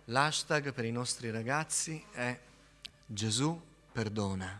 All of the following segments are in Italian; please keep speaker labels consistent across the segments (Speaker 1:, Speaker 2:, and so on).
Speaker 1: L'hashtag per i nostri ragazzi è Gesù perdona.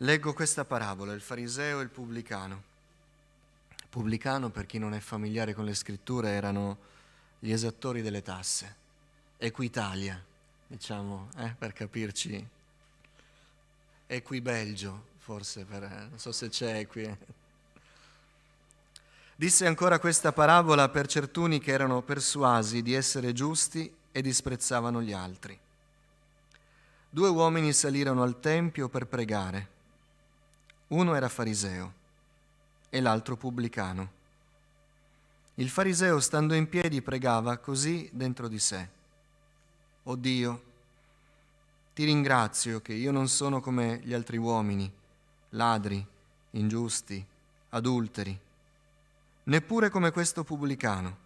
Speaker 1: Leggo questa parabola, il fariseo e il pubblicano. Il pubblicano, per chi non è familiare con le scritture, erano gli esattori delle tasse. Equitalia, diciamo, per capirci. Equibelgio, forse, non so se c'è qui. Disse ancora questa parabola per certuni che erano persuasi di essere giusti e disprezzavano gli altri. 2 uomini salirono al tempio per pregare. Uno era fariseo e l'altro pubblicano. Il fariseo, stando in piedi, pregava così dentro di sé: «O Dio, ti ringrazio che io non sono come gli altri uomini, ladri, ingiusti, adulteri, neppure come questo pubblicano.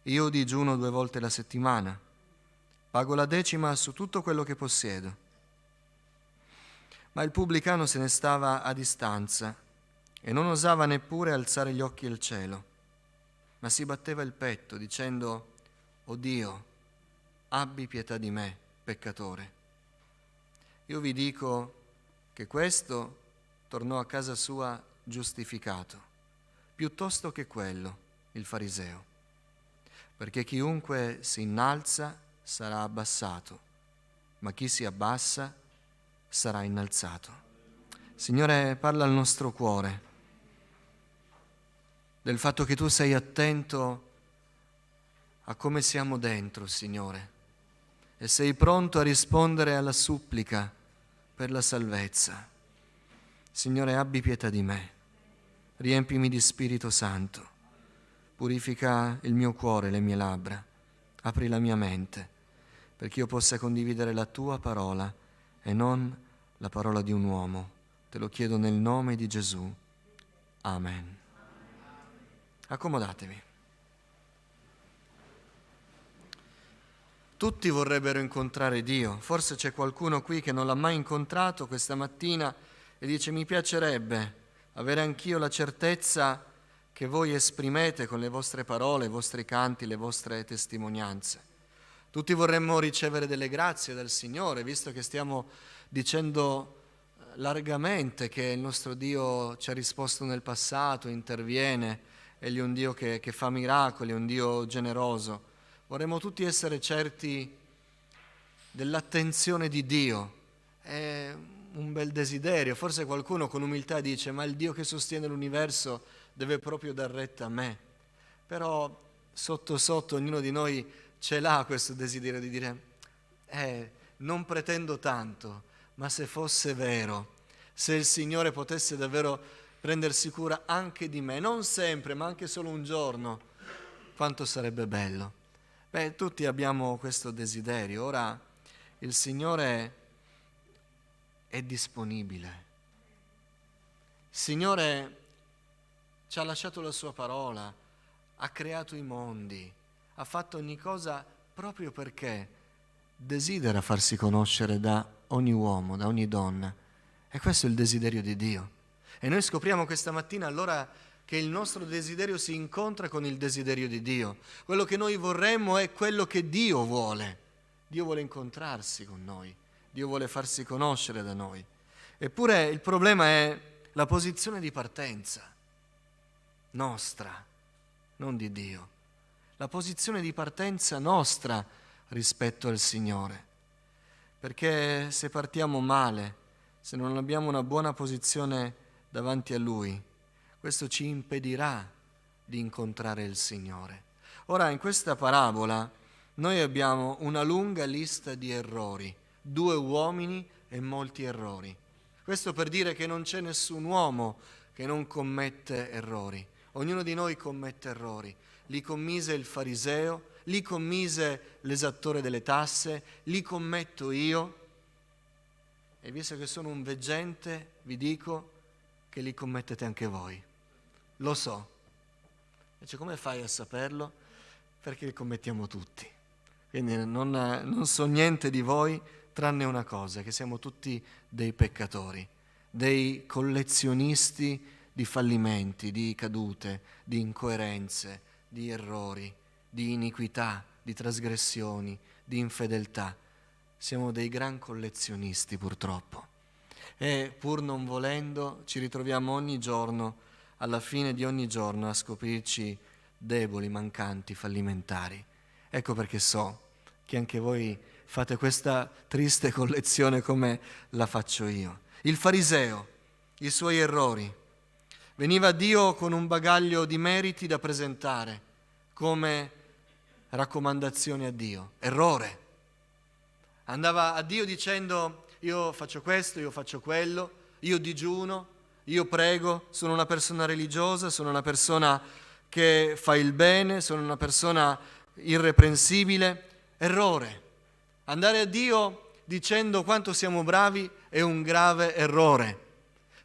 Speaker 1: Io digiuno 2 volte la settimana, pago la 10ª su tutto quello che possiedo». Ma il pubblicano se ne stava a distanza e non osava neppure alzare gli occhi al cielo, ma si batteva il petto dicendo: «O Dio, abbi pietà di me, peccatore». Io vi dico che questo tornò a casa sua giustificato, piuttosto che quello, il fariseo. Perché chiunque si innalza sarà abbassato, ma chi si abbassa sarà innalzato. Signore, parla al nostro cuore del fatto che tu sei attento a come siamo dentro, Signore, e sei pronto a rispondere alla supplica per la salvezza. Signore, abbi pietà di me, riempimi di Spirito Santo, purifica il mio cuore, le mie labbra, apri la mia mente, perché io possa condividere la tua parola e non la parola di un uomo. Te lo chiedo nel nome di Gesù. Amen. Accomodatevi. Tutti vorrebbero incontrare Dio. Forse c'è qualcuno qui che non l'ha mai incontrato questa mattina e dice: mi piacerebbe avere anch'io la certezza che voi esprimete con le vostre parole, i vostri canti, le vostre testimonianze. Tutti vorremmo ricevere delle grazie dal Signore, visto che stiamo dicendo largamente che il nostro Dio ci ha risposto nel passato, interviene, egli è un Dio che fa miracoli, è un Dio generoso. Vorremmo tutti essere certi dell'attenzione di Dio. È un bel desiderio. Forse qualcuno con umiltà dice: ma il Dio che sostiene l'universo deve proprio dar retta a me. Però sotto sotto ognuno di noi ce l'ha questo desiderio di dire: non pretendo tanto, ma se fosse vero, se il Signore potesse davvero prendersi cura anche di me, non sempre, ma anche solo un giorno, quanto sarebbe bello. Tutti abbiamo questo desiderio. Ora il Signore è disponibile. Il Signore ci ha lasciato la sua parola, ha creato i mondi, ha fatto ogni cosa proprio perché desidera farsi conoscere da ogni uomo, da ogni donna. E questo è il desiderio di Dio. E noi scopriamo questa mattina allora che il nostro desiderio si incontra con il desiderio di Dio. Quello che noi vorremmo è quello che Dio vuole. Dio vuole incontrarsi con noi, Dio vuole farsi conoscere da noi. Eppure il problema è la posizione di partenza nostra, non di Dio. La posizione di partenza nostra rispetto al Signore. Perché se partiamo male, se non abbiamo una buona posizione davanti a Lui, questo ci impedirà di incontrare il Signore. Ora, in questa parabola noi abbiamo una lunga lista di errori, 2 uomini e molti errori. Questo per dire che non c'è nessun uomo che non commette errori. Ognuno di noi commette errori. Li commise il fariseo, li commise l'esattore delle tasse, li commetto io. E visto che sono un veggente, vi dico che li commettete anche voi. Lo so. Invece come fai a saperlo? Perché li commettiamo tutti. Quindi non so niente di voi tranne una cosa, che siamo tutti dei peccatori, dei collezionisti di fallimenti, di cadute, di incoerenze, di errori, di iniquità, di trasgressioni, di infedeltà. Siamo dei gran collezionisti purtroppo e pur non volendo ci ritroviamo ogni giorno, alla fine di ogni giorno, a scoprirci deboli, mancanti, fallimentari. Ecco perché so che anche voi fate questa triste collezione come la faccio io. Il fariseo, i suoi errori. Veniva a Dio con un bagaglio di meriti da presentare come raccomandazione a Dio. Errore. Andava a Dio dicendo: io faccio questo, io faccio quello, io digiuno, io prego, sono una persona religiosa, sono una persona che fa il bene, sono una persona irreprensibile. Errore. Andare a Dio dicendo quanto siamo bravi è un grave errore,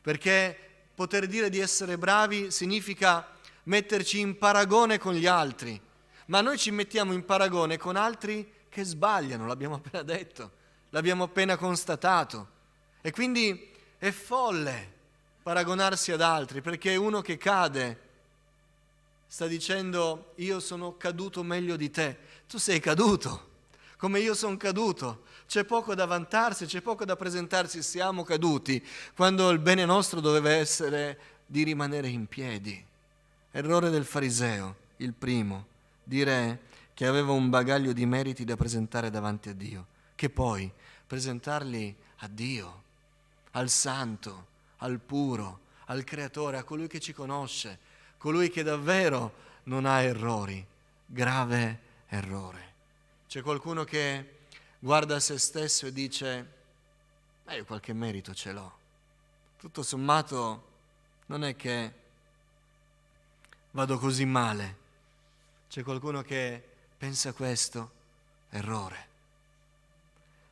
Speaker 1: perché poter dire di essere bravi significa metterci in paragone con gli altri, ma noi ci mettiamo in paragone con altri che sbagliano, l'abbiamo appena detto, l'abbiamo appena constatato, e quindi è folle paragonarsi ad altri, perché uno che cade sta dicendo: io sono caduto meglio di te. Tu sei caduto come io sono caduto, c'è poco da vantarsi, c'è poco da presentarsi. Siamo caduti quando il bene nostro doveva essere di rimanere in piedi. Errore del fariseo, il primo, dire che aveva un bagaglio di meriti da presentare davanti a Dio, che poi presentarli a Dio, al santo, al puro, al creatore, a colui che ci conosce, colui che davvero non ha errori. Grave errore. C'è qualcuno che guarda se stesso e dice: io qualche merito ce l'ho, tutto sommato non è che vado così male. C'è qualcuno che pensa questo? Errore.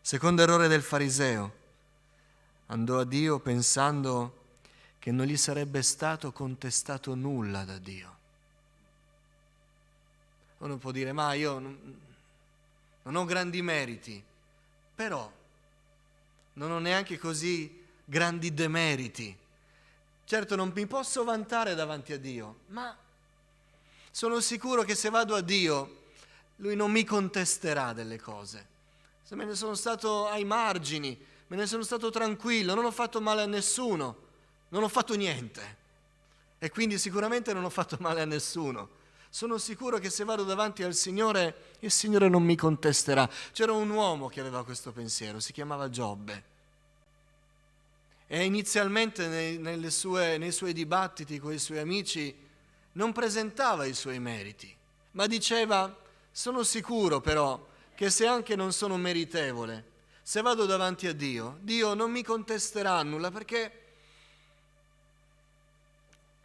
Speaker 1: Secondo errore del fariseo: andò a Dio pensando che non gli sarebbe stato contestato nulla da Dio. Uno può dire: ma io non ho grandi meriti, però non ho neanche così grandi demeriti. Certo, non mi posso vantare davanti a Dio, ma sono sicuro che se vado a Dio, Lui non mi contesterà delle cose. Se me ne sono stato ai margini, me ne sono stato tranquillo, non ho fatto male a nessuno, non ho fatto niente. E quindi sicuramente non ho fatto male a nessuno. Sono sicuro che se vado davanti al Signore, il Signore non mi contesterà. C'era un uomo che aveva questo pensiero, si chiamava Giobbe. E inizialmente nei suoi dibattiti con i suoi amici non presentava i suoi meriti, ma diceva: sono sicuro però che se anche non sono meritevole, se vado davanti a Dio, Dio non mi contesterà nulla, perché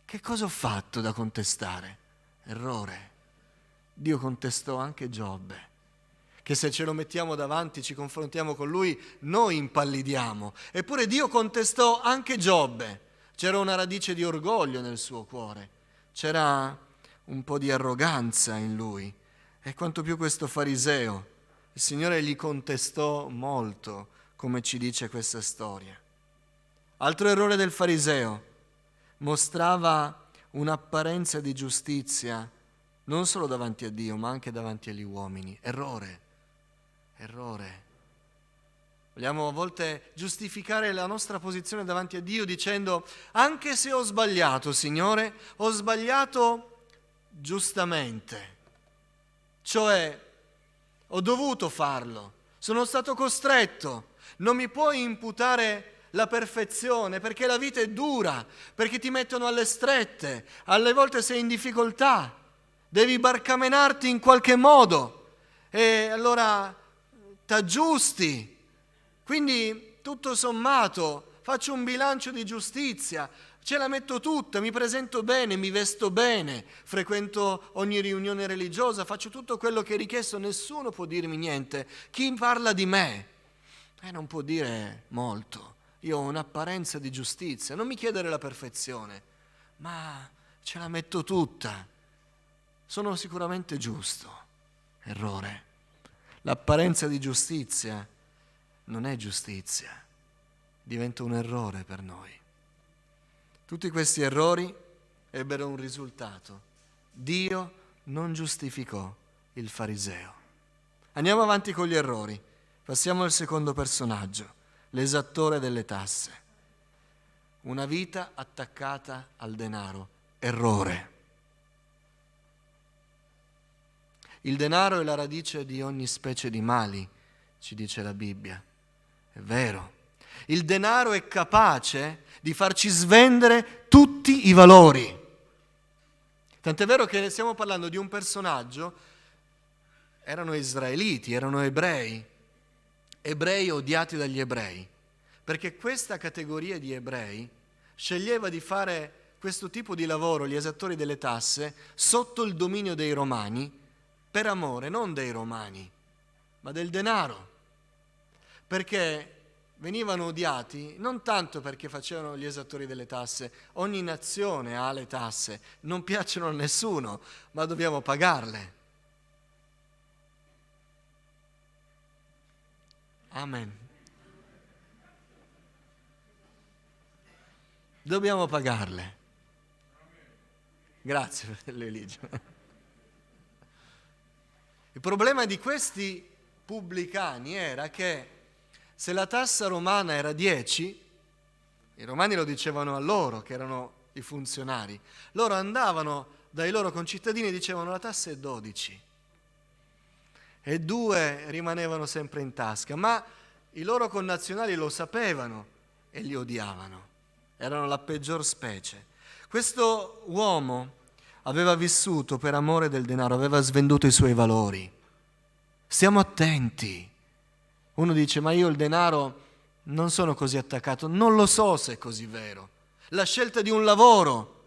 Speaker 1: che cosa ho fatto da contestare? Errore. Dio contestò anche Giobbe, che se ce lo mettiamo davanti, ci confrontiamo con lui, noi impallidiamo. Eppure Dio contestò anche Giobbe. C'era una radice di orgoglio nel suo cuore, c'era un po' di arroganza in lui. E quanto più questo fariseo, il Signore gli contestò molto, come ci dice questa storia. Altro errore del fariseo: mostrava un'apparenza di giustizia non solo davanti a Dio, ma anche davanti agli uomini. Errore. Vogliamo a volte giustificare la nostra posizione davanti a Dio dicendo: anche se ho sbagliato, Signore, ho sbagliato giustamente. Cioè, ho dovuto farlo, sono stato costretto, non mi puoi imputare la perfezione, perché la vita è dura, perché ti mettono alle strette, alle volte sei in difficoltà, devi barcamenarti in qualche modo e allora t'aggiusti. Quindi tutto sommato faccio un bilancio di giustizia, ce la metto tutta, mi presento bene, mi vesto bene, frequento ogni riunione religiosa, faccio tutto quello che è richiesto, nessuno può dirmi niente. Chi parla di me non può dire molto. Io ho un'apparenza di giustizia, non mi chiedere la perfezione, ma ce la metto tutta. Sono sicuramente giusto. Errore. L'apparenza di giustizia non è giustizia, diventa un errore per noi. Tutti questi errori ebbero un risultato. Dio non giustificò il fariseo. Andiamo avanti con gli errori. Passiamo al secondo personaggio, l'esattore delle tasse. Una vita attaccata al denaro. Errore. Il denaro è la radice di ogni specie di mali, ci dice la Bibbia. È vero. Il denaro è capace di farci svendere tutti i valori. Tant'è vero che stiamo parlando di un personaggio, erano israeliti, erano ebrei odiati dagli ebrei, perché questa categoria di ebrei sceglieva di fare questo tipo di lavoro, gli esattori delle tasse, sotto il dominio dei romani, per amore non dei romani, ma del denaro, perché venivano odiati non tanto perché facevano gli esattori delle tasse, ogni nazione ha le tasse, non piacciono a nessuno, ma dobbiamo pagarle. Amen. Dobbiamo pagarle. Grazie per l'eligio. Il problema di questi pubblicani era che se la tassa romana era 10, i romani lo dicevano a loro, che erano i funzionari, loro andavano dai loro concittadini e dicevano la tassa è 12 e 2 rimanevano sempre in tasca, ma i loro connazionali lo sapevano e li odiavano, erano la peggior specie. Questo uomo aveva vissuto per amore del denaro, aveva svenduto i suoi valori. Stiamo attenti. Uno dice, ma io il denaro non sono così attaccato. Non lo so se è così vero. La scelta di un lavoro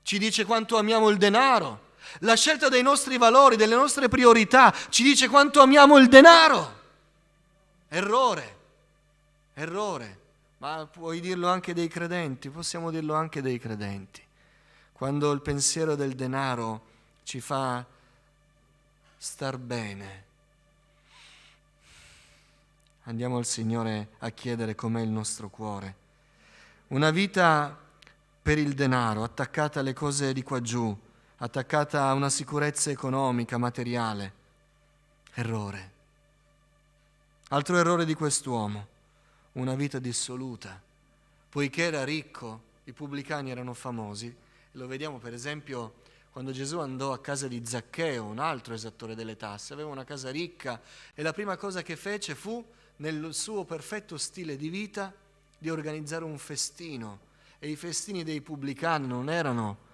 Speaker 1: ci dice quanto amiamo il denaro. La scelta dei nostri valori, delle nostre priorità, ci dice quanto amiamo il denaro. Errore. Ma puoi dirlo anche dei credenti, possiamo dirlo anche dei credenti. Quando il pensiero del denaro ci fa star bene, andiamo al Signore a chiedere com'è il nostro cuore. Una vita per il denaro, attaccata alle cose di qua giù, attaccata a una sicurezza economica, materiale. Errore. Altro errore di quest'uomo, una vita dissoluta. Poiché era ricco, i pubblicani erano famosi. Lo vediamo per esempio quando Gesù andò a casa di Zaccheo, un altro esattore delle tasse. Aveva una casa ricca e la prima cosa che fece fu, nel suo perfetto stile di vita, di organizzare un festino. E i festini dei pubblicani non erano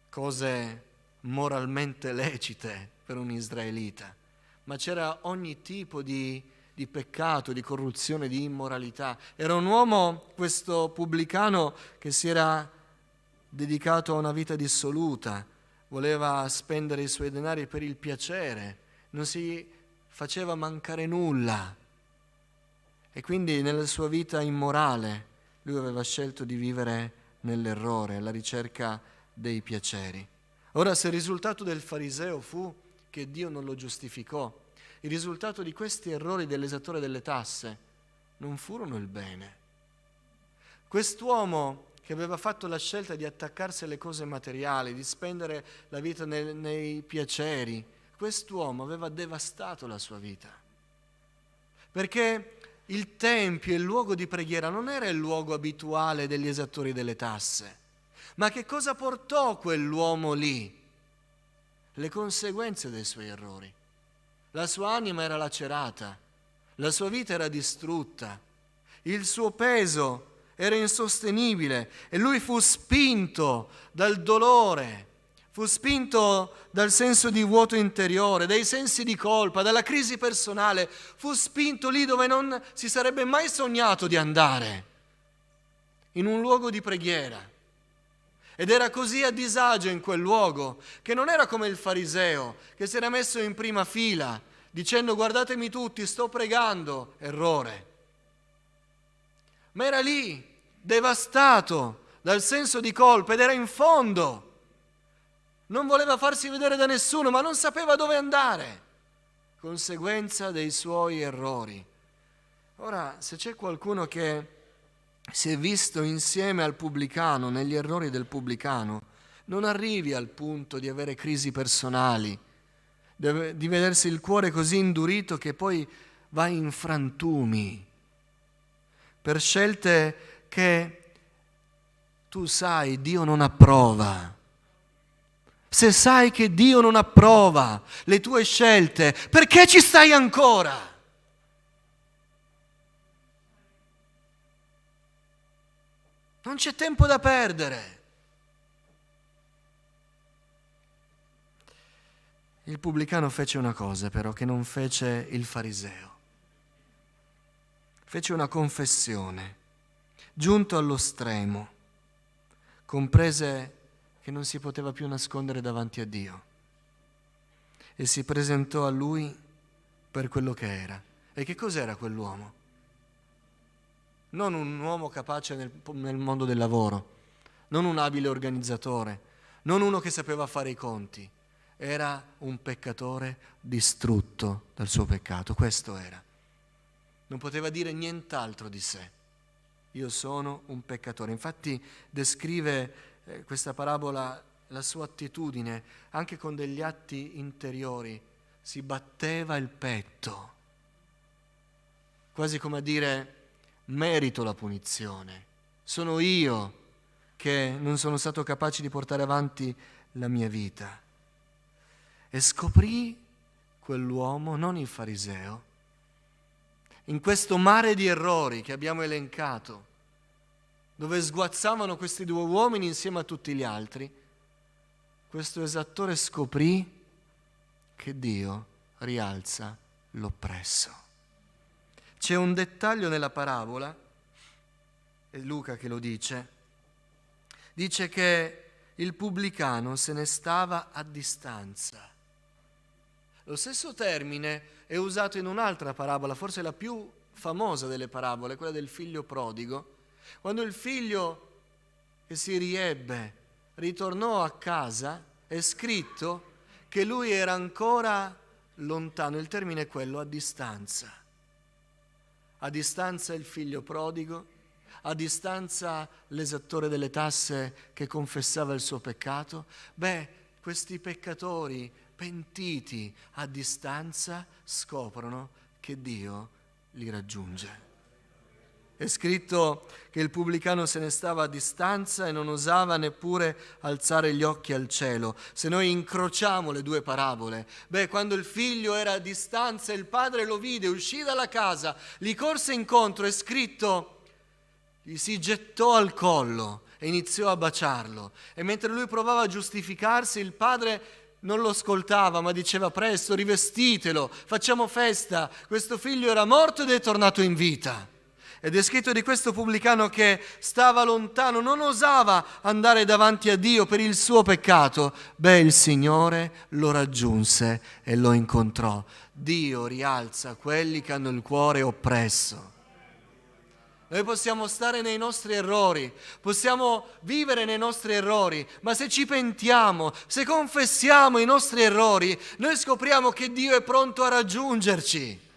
Speaker 1: cose moralmente lecite per un israelita, ma c'era ogni tipo di peccato, di corruzione, di immoralità. Era un uomo, questo pubblicano, che si era dedicato a una vita dissoluta, voleva spendere i suoi denari per il piacere, non si faceva mancare nulla. E quindi nella sua vita immorale lui aveva scelto di vivere nell'errore, alla ricerca dei piaceri. Ora, se il risultato del fariseo fu che Dio non lo giustificò, il risultato di questi errori dell'esattore delle tasse non furono il bene. Quest'uomo che aveva fatto la scelta di attaccarsi alle cose materiali, di spendere la vita nei piaceri, quest'uomo aveva devastato la sua vita. Perché il tempio, il luogo di preghiera, non era il luogo abituale degli esattori delle tasse. Ma che cosa portò quell'uomo lì? Le conseguenze dei suoi errori. La sua anima era lacerata, la sua vita era distrutta, il suo peso era insostenibile e lui fu spinto dal dolore, fu spinto dal senso di vuoto interiore, dai sensi di colpa, dalla crisi personale, fu spinto lì dove non si sarebbe mai sognato di andare, in un luogo di preghiera. Ed era così a disagio in quel luogo che non era come il fariseo che si era messo in prima fila dicendo guardatemi tutti, sto pregando. Errore. Ma era lì, devastato dal senso di colpa ed era in fondo. Non voleva farsi vedere da nessuno, ma non sapeva dove andare. Conseguenza dei suoi errori. Ora, se c'è qualcuno che si è visto insieme al pubblicano, negli errori del pubblicano, non arrivi al punto di avere crisi personali, di vedersi il cuore così indurito che poi va in frantumi per scelte che tu sai Dio non approva. Se sai che Dio non approva le tue scelte, perché ci stai ancora? Non c'è tempo da perdere. Il pubblicano fece una cosa però che non fece il fariseo. Fece una confessione. Giunto allo stremo, comprese che non si poteva più nascondere davanti a Dio e si presentò a Lui per quello che era. E che cos'era quell'uomo? Non un uomo capace nel mondo del lavoro, non un abile organizzatore, non uno che sapeva fare i conti. Era un peccatore distrutto dal suo peccato, questo era. Non poteva dire nient'altro di sé. Io sono un peccatore. Infatti descrive questa parabola la sua attitudine, anche con degli atti interiori. Si batteva il petto, quasi come a dire: merito la punizione, sono io che non sono stato capace di portare avanti la mia vita. E scoprì quell'uomo, non il fariseo, in questo mare di errori che abbiamo elencato, dove sguazzavano questi due uomini insieme a tutti gli altri, questo esattore scoprì che Dio rialza l'oppresso. C'è un dettaglio nella parabola, è Luca che lo dice che il pubblicano se ne stava a distanza. Lo stesso termine è usato in un'altra parabola, forse la più famosa delle parabole, quella del figlio prodigo, quando il figlio che si riebbe ritornò a casa, è scritto che lui era ancora lontano, il termine è quello, a distanza. A distanza il figlio prodigo, a distanza l'esattore delle tasse che confessava il suo peccato. Questi peccatori pentiti a distanza scoprono che Dio li raggiunge. È scritto che il pubblicano se ne stava a distanza e non osava neppure alzare gli occhi al cielo. Se noi incrociamo le due parabole, quando il figlio era a distanza, il padre lo vide, uscì dalla casa, gli corse incontro, è scritto, gli si gettò al collo e iniziò a baciarlo. E mentre lui provava a giustificarsi, il padre non lo ascoltava, ma diceva: presto, rivestitelo, facciamo festa, questo figlio era morto ed è tornato in vita. Ed è scritto di questo pubblicano che stava lontano, non osava andare davanti a Dio per il suo peccato. Il Signore lo raggiunse e lo incontrò. Dio rialza quelli che hanno il cuore oppresso. Noi possiamo stare nei nostri errori, possiamo vivere nei nostri errori, ma se ci pentiamo, se confessiamo i nostri errori, noi scopriamo che Dio è pronto a raggiungerci.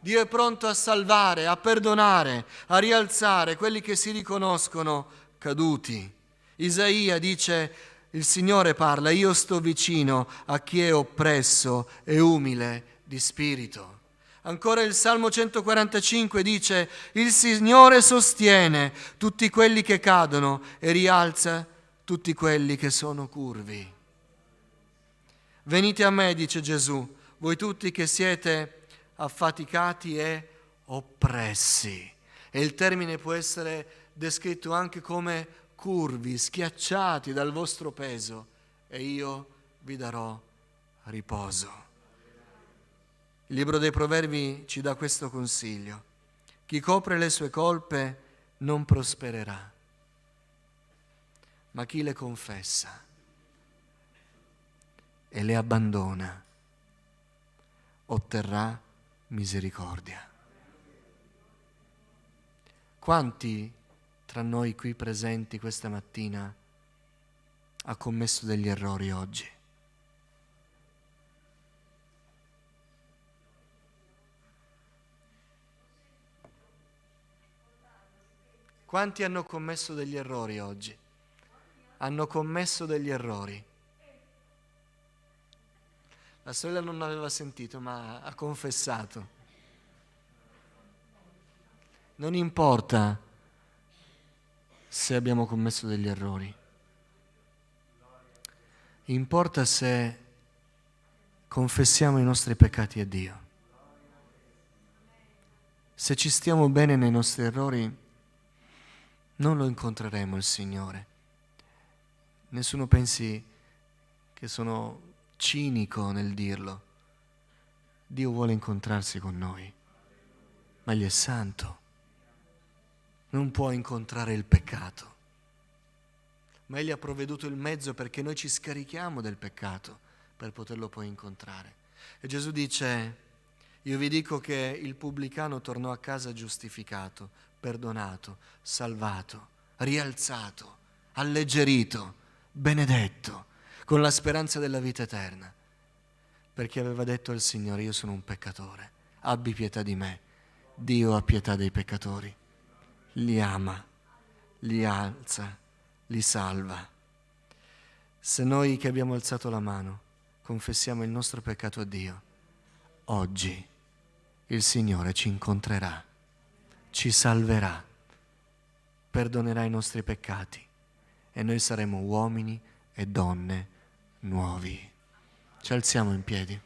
Speaker 1: Dio è pronto a salvare, a perdonare, a rialzare quelli che si riconoscono caduti. Isaia dice, il Signore parla: io sto vicino a chi è oppresso e umile di spirito. Ancora il Salmo 145 dice: il Signore sostiene tutti quelli che cadono e rialza tutti quelli che sono curvi. Venite a me, dice Gesù, voi tutti che siete affaticati e oppressi. E il termine può essere descritto anche come curvi, schiacciati dal vostro peso, e io vi darò riposo. Il libro dei Proverbi ci dà questo consiglio: chi copre le sue colpe non prospererà, ma chi le confessa e le abbandona otterrà misericordia. Quanti tra noi qui presenti questa mattina ha commesso degli errori oggi? Quanti hanno commesso degli errori oggi? Hanno commesso degli errori. La sorella non aveva sentito, ma ha confessato. Non importa se abbiamo commesso degli errori. Importa se confessiamo i nostri peccati a Dio. Se ci stiamo bene nei nostri errori, non lo incontreremo il Signore. Nessuno pensi che sono cinico nel dirlo. Dio vuole incontrarsi con noi, ma Egli è santo. Non può incontrare il peccato. Ma Egli ha provveduto il mezzo perché noi ci scarichiamo del peccato per poterlo poi incontrare. E Gesù dice: io vi dico che il pubblicano tornò a casa giustificato, perdonato, salvato, rialzato, alleggerito, benedetto, con la speranza della vita eterna, perché aveva detto al Signore: io sono un peccatore, abbi pietà di me. Dio ha pietà dei peccatori, li ama, li alza, li salva. Se noi che abbiamo alzato la mano confessiamo il nostro peccato a Dio, oggi il Signore ci incontrerà, ci salverà, perdonerà i nostri peccati e noi saremo uomini e donne nuovi. Ci alziamo in piedi.